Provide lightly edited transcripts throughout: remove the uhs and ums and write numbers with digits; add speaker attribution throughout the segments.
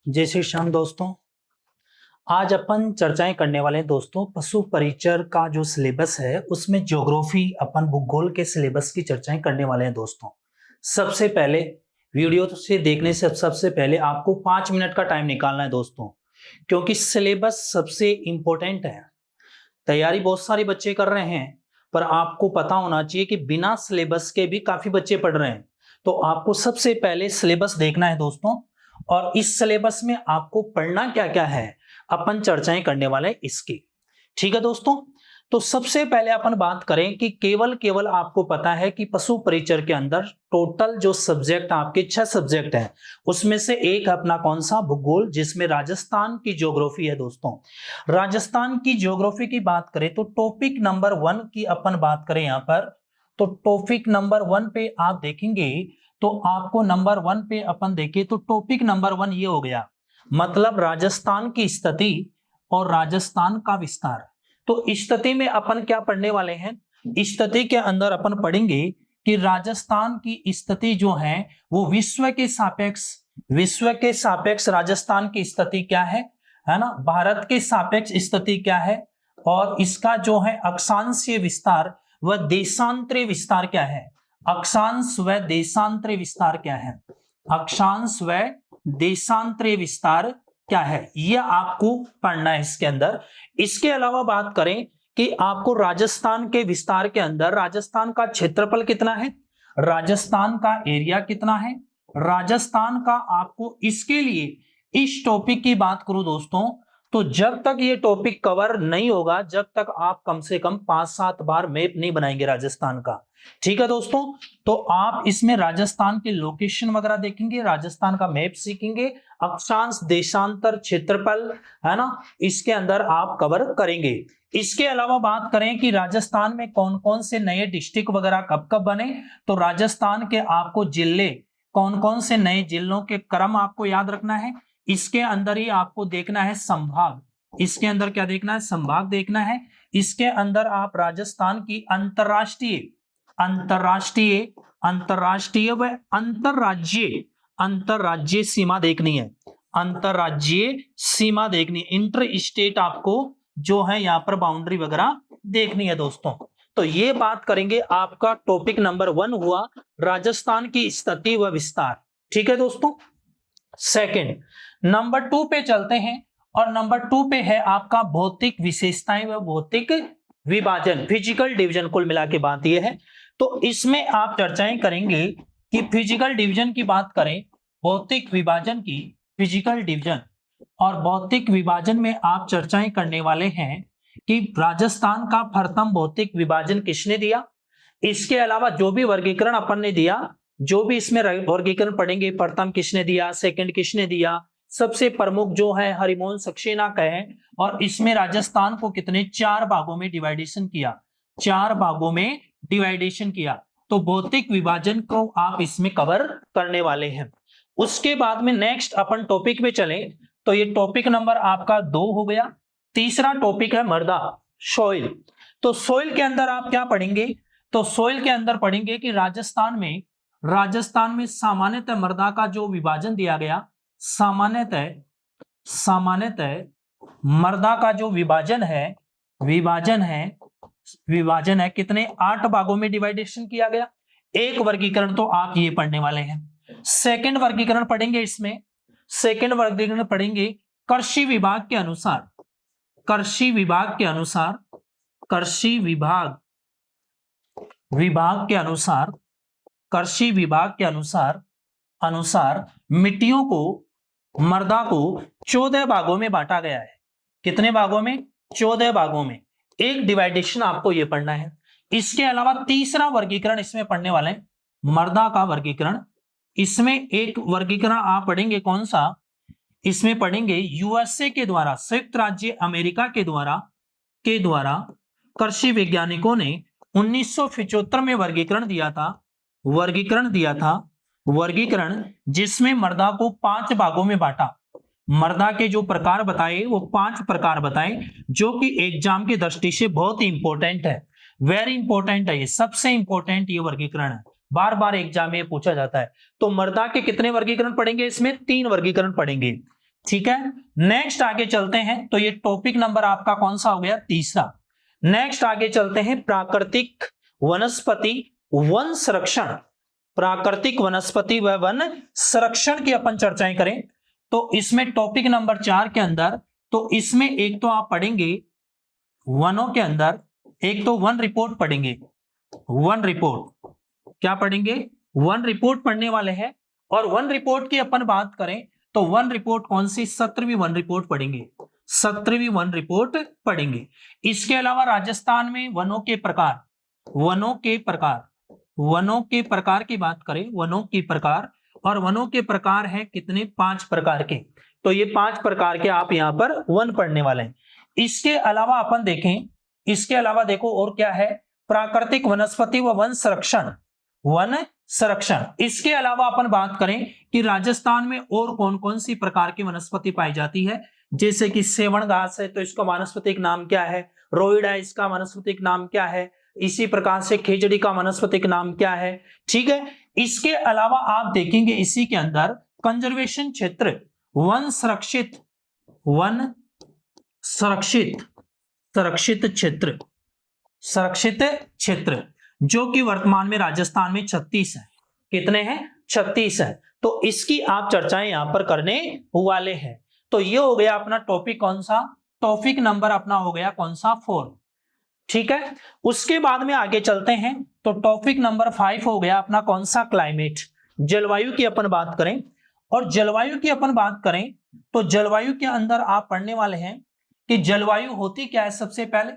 Speaker 1: जय श्री श्याम दोस्तों। आज अपन चर्चाएं करने वाले हैं दोस्तों पशु परिचर का जो सिलेबस है उसमें ज्योग्राफी अपन भूगोल के सिलेबस की चर्चाएं करने वाले हैं दोस्तों। सबसे पहले वीडियो से देखने से सबसे पहले आपको 5 मिनट का टाइम निकालना है दोस्तों, क्योंकि सिलेबस सबसे इंपॉर्टेंट है। तैयारी बहुत सारे बच्चे कर रहे हैं, पर आपको पता होना चाहिए कि बिना सिलेबस के भी काफी बच्चे पढ़ रहे हैं। तो आपको सबसे पहले सिलेबस देखना है दोस्तों, और इस सिलेबस में आपको पढ़ना क्या क्या है अपन चर्चाएं करने वाले हैं इसकी। ठीक है दोस्तों, तो सबसे पहले अपन बात करें कि केवल आपको पता है कि पशु परिचर के अंदर टोटल जो सब्जेक्ट आपके 6 सब्जेक्ट हैं, उसमें से एक अपना कौन सा भूगोल, जिसमें राजस्थान की ज्योग्राफी है दोस्तों। राजस्थान की ज्योग्राफी की बात करें तो टॉपिक नंबर 1 की अपन बात करें यहां पर, तो टॉपिक नंबर 1 पे आप देखेंगे तो आपको नंबर 1 पे अपन देखें तो टॉपिक नंबर 1 ये हो गया, मतलब राजस्थान की स्थिति और राजस्थान का विस्तार। तो स्थिति में अपन क्या पढ़ने वाले हैं, स्थिति के अंदर अपन पढ़ेंगे कि राजस्थान की स्थिति जो है वो विश्व के सापेक्ष राजस्थान की स्थिति क्या है ना, भारत के सापेक्ष स्थिति क्या है, और इसका जो है अक्षांशीय विस्तार व देशांतरीय विस्तार क्या है। अक्षांश व देशांतरीय विस्तार क्या है, अक्षांश व देशांतरीय विस्तार क्या है, यह आपको पढ़ना है इसके अंदर। इसके अलावा बात करें कि आपको राजस्थान के विस्तार के अंदर राजस्थान का क्षेत्रफल कितना है, राजस्थान का एरिया कितना है, राजस्थान का आपको इसके लिए इस टॉपिक की बात करूं दोस्तों, तो जब तक ये टॉपिक कवर नहीं होगा, जब तक आप कम से कम 5-7 बार मैप नहीं बनाएंगे राजस्थान का। ठीक है दोस्तों, तो आप इसमें राजस्थान के लोकेशन वगैरह देखेंगे, राजस्थान का मैप सीखेंगे, अक्षांश देशांतर क्षेत्रफल है ना, इसके अंदर आप कवर करेंगे। इसके अलावा बात करें कि राजस्थान में कौन कौन से नए डिस्ट्रिक्ट वगैरह कब कब बने, तो राजस्थान के आपको जिले, कौन कौन से नए जिलों के क्रम आपको याद रखना है। इसके अंदर ही आपको देखना है संभाग, इसके अंदर क्या देखना है, संभाग देखना है। इसके अंदर आप राजस्थान की अंतरराष्ट्रीय व अंतरराज्यीय सीमा देखनी है, अंतरराज्यीय सीमा देखनी है, इंटर स्टेट आपको जो है यहाँ पर बाउंड्री वगैरह देखनी है दोस्तों। तो ये बात करेंगे, आपका टॉपिक नंबर 1 हुआ राजस्थान की स्थिति व विस्तार। ठीक है दोस्तों, सेकंड नंबर 2 पे चलते हैं, और नंबर 2 पे है आपका भौतिक विशेषताएं व भौतिक विभाजन, फिजिकल डिवीजन। कुल मिला के बात यह है, तो इसमें आप चर्चाएं करेंगे कि फिजिकल डिवीजन की बात करें, भौतिक विभाजन की, फिजिकल डिवीजन और भौतिक विभाजन में आप चर्चाएं करने वाले हैं कि राजस्थान का प्रथम भौतिक विभाजन किसने दिया। इसके अलावा जो भी वर्गीकरण अपन ने दिया, जो भी इसमें वर्गीकरण पढ़ेंगे, प्रथम किसने दिया, सेकंड किसने दिया, सबसे प्रमुख जो है हरिमोहन सक्सेना का है, और इसमें राजस्थान को कितने 4 भागों में डिवाइडेशन किया, 4 भागों में डिवाइडेशन किया। तो भौतिक विभाजन को आप इसमें कवर करने वाले हैं। उसके बाद में नेक्स्ट अपन टॉपिक में चले, तो ये टॉपिक नंबर आपका 2 हो गया। तीसरा टॉपिक है मृदा, सॉइल। तो सॉइल के अंदर आप क्या पढ़ेंगे, तो सॉइल के अंदर पढ़ेंगे कि राजस्थान में सामान्यतः मृदा का जो विभाजन दिया गया, सामान्यतः मृदा का जो विभाजन है कितने 8 भागों में डिवाइडेशन किया गया। एक वर्गीकरण तो आप ये पढ़ने वाले हैं। सेकंड वर्गीकरण पढ़ेंगे, इसमें सेकंड वर्गीकरण पढ़ेंगे कृषि विभाग के अनुसार, कृषि विभाग के अनुसार मिट्टियों को, मृदा को 14 भागों में बांटा गया है। कितने भागों में, 14 भागों में। एक डिवाइडेशन आपको यह पढ़ना है। इसके अलावा तीसरा वर्गीकरण इसमें पढ़ने वाले हैं, मृदा का वर्गीकरण। इसमें एक वर्गीकरण आप पढ़ेंगे, कौन सा, इसमें पढ़ेंगे यूएसए के द्वारा, संयुक्त राज्य अमेरिका के द्वारा कृषि वैज्ञानिकों ने 1975 में वर्गीकरण वर्गीकरण जिसमें मृदा को 5 भागों में बांटा। मृदा के जो प्रकार बताए वो 5 प्रकार बताए, जो कि एग्जाम की दृष्टि से बहुत ही इंपॉर्टेंट है, वेरी इंपॉर्टेंट है, ये सबसे इंपॉर्टेंट ये वर्गीकरण है, बार बार एग्जाम में पूछा जाता है। तो मृदा के कितने वर्गीकरण पढ़ेंगे, इसमें 3 वर्गीकरण पढ़ेंगे। ठीक है, नेक्स्ट आगे चलते हैं। तो ये टॉपिक नंबर आपका कौन सा हो गया, तीसरा। नेक्स्ट आगे चलते हैं, प्राकृतिक वनस्पति वन संरक्षण। प्राकृतिक वनस्पति व वन संरक्षण की अपन चर्चाएं करें तो इसमें टॉपिक नंबर 4 के अंदर, तो इसमें एक तो आप पढ़ेंगे वनों के अंदर, एक तो वन रिपोर्ट पढ़ेंगे। वन रिपोर्ट क्या पढ़ेंगे, वन रिपोर्ट पढ़ने वाले हैं। और वन रिपोर्ट की अपन बात करें तो वन रिपोर्ट कौन सी, 17वीं वन रिपोर्ट पढ़ेंगे। 17वीं वन रिपोर्ट पढ़ेंगे। इसके अलावा राजस्थान में वनों के प्रकार, वनों के प्रकार, वनों के प्रकार की बात करें, वनों की प्रकार, और वनों के प्रकार हैं कितने, 5 प्रकार के। तो ये 5 प्रकार के आप यहां पर वन पढ़ने वाले हैं। इसके अलावा अपन देखें, इसके अलावा देखो और क्या है, प्राकृतिक वनस्पति व वन संरक्षण, वन संरक्षण। इसके अलावा अपन बात करें कि राजस्थान में और कौन कौन सी प्रकार की वनस्पति पाई जाती है, जैसे कि सेवण घास है तो इसका वानस्पतिक नाम क्या है, रोइड है इसका वानस्पतिक नाम क्या है, इसी प्रकार से खेजड़ी का वानस्पतिक नाम क्या है। ठीक है, इसके अलावा आप देखेंगे इसी के अंदर कंजर्वेशन क्षेत्र, वन संरक्षित, वन संरक्षित, संरक्षित क्षेत्र, संरक्षित क्षेत्र, जो कि वर्तमान में राजस्थान में 36 है। कितने हैं, 36 है। तो इसकी आप चर्चाएं यहां पर करने वाले हैं। तो ये हो गया अपना टॉपिक कौन सा, टॉपिक नंबर अपना हो गया कौन सा, 4। ठीक है, उसके बाद में आगे चलते हैं। तो टॉपिक नंबर 5 हो गया अपना कौन सा, क्लाइमेट, जलवायु की अपन बात करें। और जलवायु की अपन बात करें तो जलवायु के अंदर आप पढ़ने वाले हैं कि जलवायु होती क्या है। सबसे पहले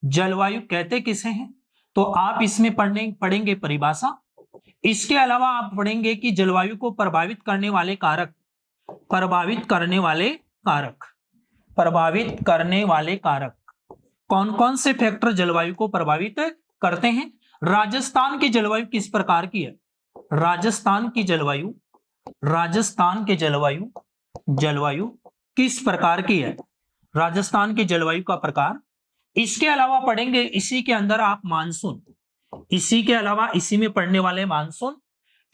Speaker 1: जलवायु कहते किसे हैं, तो आप इसमें पढ़ेंगे परिभाषा। इसके अलावा आप पढ़ेंगे कि जलवायु को प्रभावित करने वाले कारक, प्रभावित करने वाले कारक, प्रभावित करने वाले कारक, कौन कौन से फैक्टर जलवायु को प्रभावित करते हैं। राजस्थान की जलवायु किस प्रकार की है, राजस्थान की जलवायु, राजस्थान की जलवायु, जलवायु किस प्रकार की है, राजस्थान की जलवायु का प्रकार। इसके अलावा पढ़ेंगे इसी के अंदर आप मानसून, इसी के अलावा इसी में पढ़ने वाले मानसून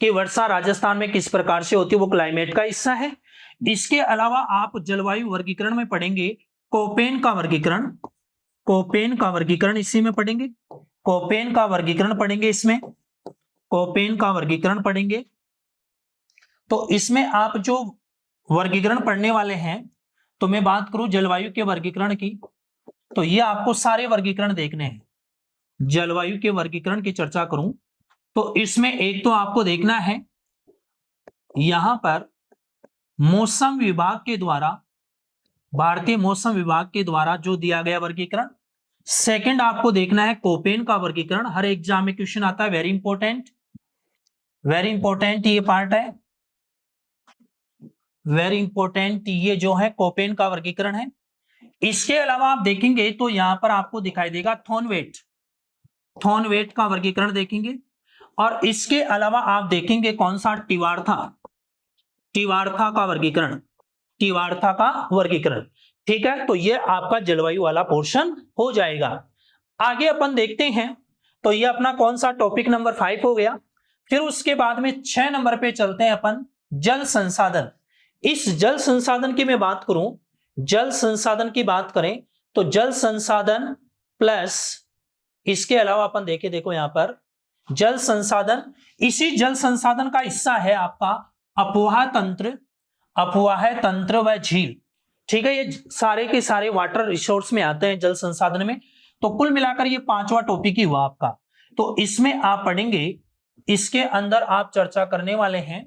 Speaker 1: की वर्षा राजस्थान में किस प्रकार से होती है, वो क्लाइमेट का हिस्सा है। इसके अलावा आप जलवायु वर्गीकरण में पढ़ेंगे कोपेन का वर्गीकरण, कोपेन का वर्गीकरण इसी में पढ़ेंगे, कोपेन का वर्गीकरण पढ़ेंगे, इसमें कोपेन का वर्गीकरण पढ़ेंगे। तो इसमें आप जो वर्गीकरण पढ़ने वाले हैं, तो मैं बात करूं जलवायु के वर्गीकरण की, तो ये आपको सारे वर्गीकरण देखने हैं। जलवायु के वर्गीकरण की चर्चा करूं तो इसमें एक तो आपको देखना है यहां पर मौसम विभाग के द्वारा, भारतीय मौसम विभाग के द्वारा जो दिया गया वर्गीकरण। सेकंड आपको देखना है कोपेन का वर्गीकरण, हर एग्जाम में क्वेश्चन आता है, वेरी इंपॉर्टेंट, वेरी इंपॉर्टेंट ये पार्ट है, वेरी इंपॉर्टेंट ये जो है कोपेन का वर्गीकरण है। इसके अलावा आप देखेंगे तो यहां पर आपको दिखाई देगा थॉर्नवेट, थॉर्नवेट का वर्गीकरण देखेंगे। और इसके अलावा आप देखेंगे कौन सा, टिवार्था, टिवार्था का वर्गीकरण, टिवार्था का वर्गीकरण। ठीक है, तो ये आपका जलवायु वाला पोर्शन हो जाएगा। आगे अपन देखते हैं, तो ये अपना कौन सा टॉपिक नंबर 5 हो गया। फिर उसके बाद में 6 नंबर पे चलते हैं अपन, जल संसाधन। इस जल संसाधन की मैं बात करूं, जल संसाधन की बात करें तो जल संसाधन प्लस इसके अलावा अपन देखें, देखो यहां पर जल संसाधन, इसी जल संसाधन का हिस्सा है आपका अफवाह तंत्र, अफवाह तंत्र व झील। ठीक है, ये सारे के सारे वाटर रिसोर्स में आते हैं जल संसाधन में। तो कुल मिलाकर ये 5वां टॉपिक ही हुआ आपका। तो इसमें आप पढ़ेंगे, इसके अंदर आप चर्चा करने वाले हैं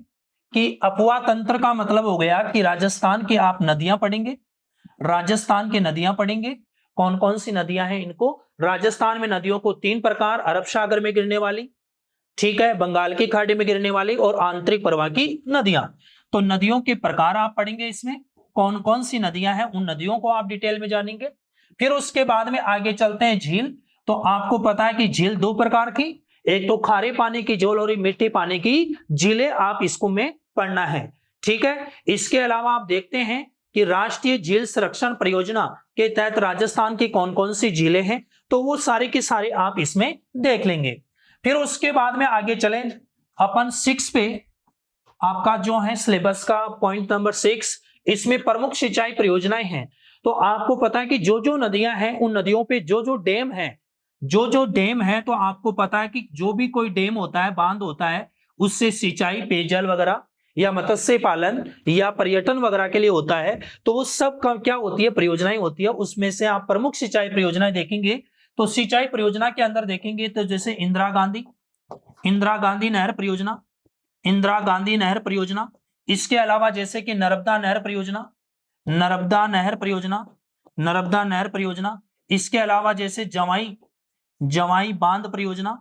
Speaker 1: कि अफवाह तंत्र का मतलब हो गया कि राजस्थान की आप नदियां पढ़ेंगे, राजस्थान की नदियां पढ़ेंगे, कौन कौन सी नदियां हैं इनको। राजस्थान में नदियों को 3 प्रकार, अरब सागर में गिरने वाली, ठीक है, बंगाल की खाड़ी में गिरने वाली और आंतरिक प्रवाह की नदियां। तो नदियों के प्रकार आप पढ़ेंगे, इसमें कौन कौन सी नदियां हैं उन नदियों को आप डिटेल में जानेंगे। फिर उसके बाद में आगे चलते हैं झील। तो आपको पता है कि झील 2 प्रकार की, एक तो खारे पानी की झील और मीठे पानी की झीलें, आप इसको में पढ़ना है। ठीक है, इसके अलावा आप देखते हैं कि राष्ट्रीय झील संरक्षण परियोजना के तहत राजस्थान की कौन कौन सी झीलें हैं, तो वो सारे के सारे आप इसमें देख लेंगे। फिर उसके बाद में आगे चलें अपन 6 पे, आपका जो है सिलेबस का पॉइंट नंबर 6, इसमें प्रमुख सिंचाई परियोजनाएं हैं। तो आपको पता है कि जो जो नदियां हैं उन नदियों पे जो जो डैम है, जो जो डैम है, तो आपको पता है कि जो भी कोई डैम होता है, बांध होता है, उससे सिंचाई, पेयजल वगैरह या मत्स्य पालन या पर्यटन वगैरह के लिए होता है। तो वो सब का क्या होती है, परियोजनाएं होती है। उसमें से आप प्रमुख सिंचाई परियोजनाएं देखेंगे तो सिंचाई परियोजना के अंदर देखेंगे तो जैसे इंदिरा गांधी नहर परियोजना, इंदिरा गांधी नहर परियोजना। इसके अलावा जैसे कि नर्मदा नहर परियोजना, नर्मदा नहर परियोजना, नर्मदा नहर परियोजना। इसके अलावा जैसे जवाई जवाई बांध परियोजना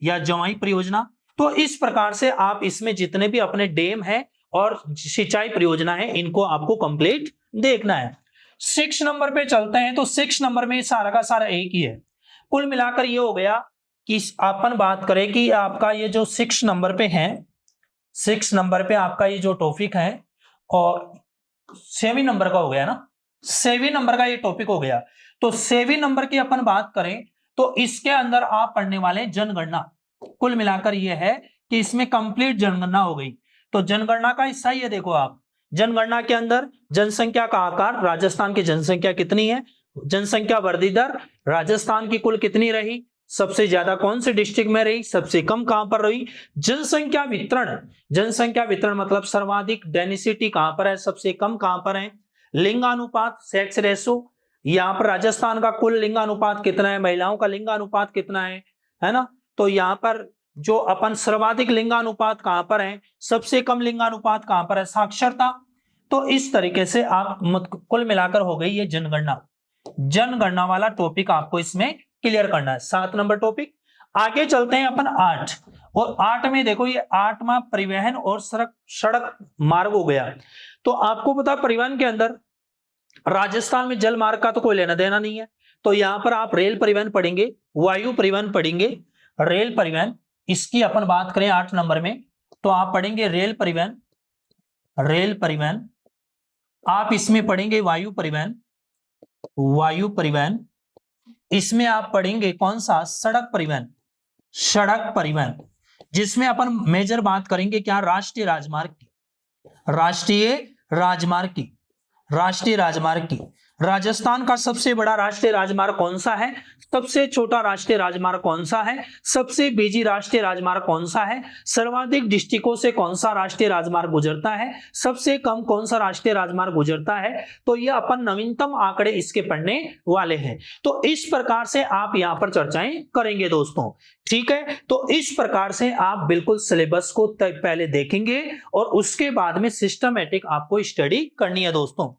Speaker 1: या जवाई परियोजना। तो इस प्रकार से आप इसमें जितने भी अपने डैम है और सिंचाई परियोजना है, इनको आपको कंप्लीट देखना है। 6 नंबर पे चलते हैं। तो 6 नंबर में सारा का सारा एक ही है। कुल मिलाकर ये हो गया कि अपन बात करें कि आपका ये जो 6 नंबर पे है, 6 नंबर पे आपका ये जो टॉपिक है, और 7 नंबर का हो गया ना, 7 नंबर का ये टॉपिक हो गया। तो 7 नंबर की अपन बात करें तो इसके अंदर आप पढ़ने वाले जनगणना। कुल मिलाकर ये है कि इसमें कंप्लीट जनगणना हो गई। तो जनगणना का हिस्सा ये देखो आप, जनगणना के अंदर जनसंख्या का आकार, राजस्थान की जनसंख्या कितनी है, जनसंख्या वृद्धि दर राजस्थान की कुल कितनी रही, सबसे ज्यादा कौन से डिस्ट्रिक्ट में रही, सबसे कम कहां पर रही, जनसंख्या वितरण, जनसंख्या वितरण मतलब सर्वाधिक डेंसिटी कहां पर है, सबसे कम कहां पर है, लिंगानुपात, सेक्स रेशो, यहाँ पर राजस्थान का कुल लिंगानुपात कितना है, महिलाओं का लिंगानुपात कितना है ना। तो यहाँ पर जो अपन सर्वाधिक लिंगानुपात कहां पर है, सबसे कम लिंगानुपात कहां पर है, साक्षरता। तो इस तरीके से आप कुल मिलाकर हो गई ये जनगणना। जनगणना वाला टॉपिक आपको इसमें क्लियर करना है। 7 नंबर टॉपिक। आगे चलते हैं अपन 8। और 8 में देखो, ये 8वां परिवहन और सड़क मार्ग हो गया। तो आपको पता परिवहन के अंदर राजस्थान में जल मार्ग का तो कोई लेना देना नहीं है। तो यहां पर आप रेल परिवहन पढ़ेंगे, वायु परिवहन पढ़ेंगे, रेल परिवहन। इसकी अपन बात करें 8 नंबर में, तो आप पढ़ेंगे रेल परिवहन, रेल परिवहन। आप इसमें पढ़ेंगे वायु परिवहन, वायु परिवहन। इसमें आप पढ़ेंगे कौन सा, सड़क परिवहन, सड़क परिवहन। जिसमें अपन मेजर बात करेंगे क्या, राष्ट्रीय राजमार्ग की, राष्ट्रीय राजमार्ग की, राष्ट्रीय राजमार्ग की। राजस्थान का सबसे बड़ा राष्ट्रीय राजमार्ग कौन सा है, सबसे छोटा राष्ट्रीय राजमार्ग कौन सा है, सबसे बिजी राष्ट्रीय राजमार्ग कौन सा है, सर्वाधिक डिस्ट्रिक्टों से कौन सा राष्ट्रीय राजमार्ग गुजरता है, सबसे कम कौन सा राष्ट्रीय राजमार्ग गुजरता है। तो ये अपन नवीनतम आंकड़े इसके पढ़ने वाले हैं। तो इस प्रकार से आप यहां पर चर्चाएं करेंगे दोस्तों, ठीक है। तो इस प्रकार से आप बिल्कुल सिलेबस को पहले देखेंगे और उसके बाद में सिस्टमैटिक आपको स्टडी करनी है दोस्तों।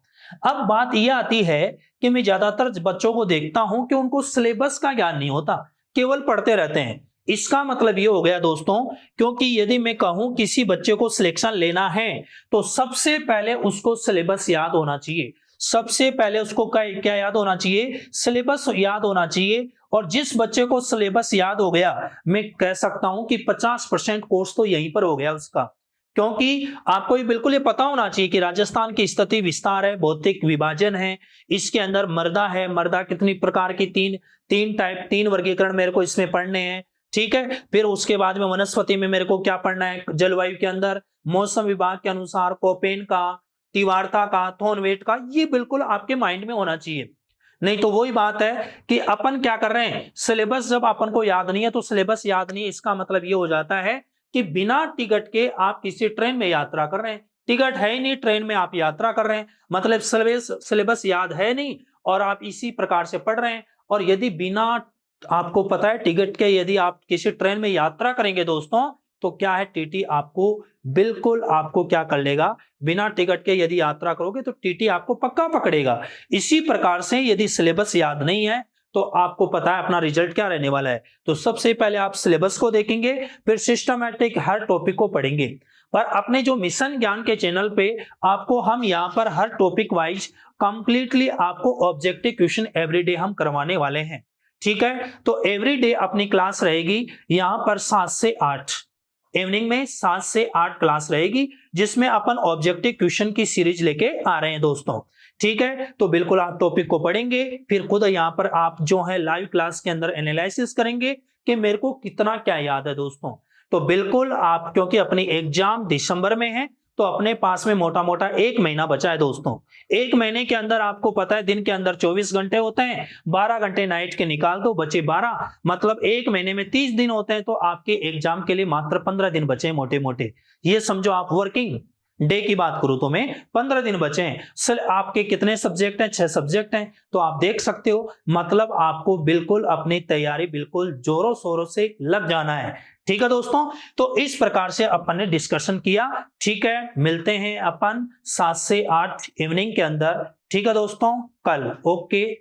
Speaker 1: अब बात यह आती है कि मैं ज्यादातर बच्चों को देखता हूं कि उनको सिलेबस का ज्ञान नहीं होता, केवल पढ़ते रहते हैं। इसका मतलब ये हो गया दोस्तों, क्योंकि यदि मैं कहूं किसी बच्चे को सिलेक्शन लेना है तो सबसे पहले उसको सिलेबस याद होना चाहिए। सबसे पहले उसको क्या याद होना चाहिए, सिलेबस याद होना चाहिए। और जिस बच्चे को सिलेबस याद हो गया, मैं कह सकता हूं कि 50% कोर्स तो यहीं पर हो गया उसका। क्योंकि आपको ये बिल्कुल ये पता होना चाहिए कि राजस्थान की स्थिति विस्तार है, भौतिक विभाजन है, इसके अंदर मृदा है, मृदा कितनी प्रकार की, तीन वर्गीकरण मेरे को इसमें पढ़ने हैं, ठीक है। फिर उसके बाद में वनस्पति में मेरे को क्या पढ़ना है, जलवायु के अंदर मौसम विभाग के अनुसार कोपेन का, तीव्रता का, थॉर्नवेट का, ये बिल्कुल आपके माइंड में होना चाहिए। नहीं तो वही बात है कि अपन क्या कर रहे हैं, सिलेबस जब अपन को याद नहीं है तो सिलेबस याद नहीं है, इसका मतलब ये हो जाता है कि बिना टिकट के आप किसी ट्रेन में यात्रा कर रहे हैं, टिकट है ही नहीं, ट्रेन में आप यात्रा कर रहे हैं, मतलब सिलेबस याद है नहीं और आप इसी प्रकार से पढ़ रहे हैं। और यदि बिना आपको पता है टिकट के यदि आप किसी ट्रेन में यात्रा करेंगे दोस्तों, तो क्या है, टीटी आपको बिल्कुल आपको क्या कर लेगा, बिना टिकट के यदि यात्रा करोगे तो टीटी आपको पक्का पकड़ेगा। इसी प्रकार से यदि सिलेबस याद नहीं है तो आपको पता है अपना रिजल्ट क्या रहने वाला है। तो सबसे पहले आप सिलेबस को देखेंगे, फिर सिस्टमैटिक हर टॉपिक को पढ़ेंगे। पर अपने जो मिशन ज्ञान के चैनल पे आपको हम यहाँ पर हर टॉपिक वाइज कंप्लीटली आपको ऑब्जेक्टिव क्वेश्चन एवरीडे हम करवाने वाले हैं, ठीक है। तो एवरीडे अपनी क्लास रहेगी यहाँ पर 7 से 8, इवनिंग में 7 से 8 क्लास रहेगी, जिसमें अपन ऑब्जेक्टिव क्वेश्चन की सीरीज लेके आ रहे हैं दोस्तों, ठीक है। तो बिल्कुल आप टॉपिक को पढ़ेंगे, फिर खुद यहाँ पर आप जो है लाइव क्लास के अंदर एनालिसिस करेंगे कि मेरे को कितना क्या याद है दोस्तों। तो बिल्कुल आप, क्योंकि अपनी एग्जाम दिसंबर में है, तो अपने पास में मोटा मोटा 1 महीना बचा है दोस्तों। 1 महीने के अंदर आपको पता है दिन के अंदर 24 घंटे होते हैं, 12 घंटे नाइट के निकाल दो, बचे 12, मतलब 1 महीने में 30 दिन होते हैं, तो आपके एग्जाम के लिए मात्र 15 दिन बचे हैं मोटे मोटे। ये समझो आप वर्किंग डे की बात करूं तो मैं 15 दिन बचे हैं। सर आपके कितने सब्जेक्ट हैं? 6 सब्जेक्ट हैं, तो आप देख सकते हो, मतलब आपको बिल्कुल अपनी तैयारी बिल्कुल जोरों शोरों से लग जाना है। ठीक है दोस्तों, तो इस प्रकार से अपन ने डिस्कशन किया। ठीक है, मिलते हैं अपन 7 से 8 इवनिंग के अंदर। ठीक है दोस्तों, कल। ओके।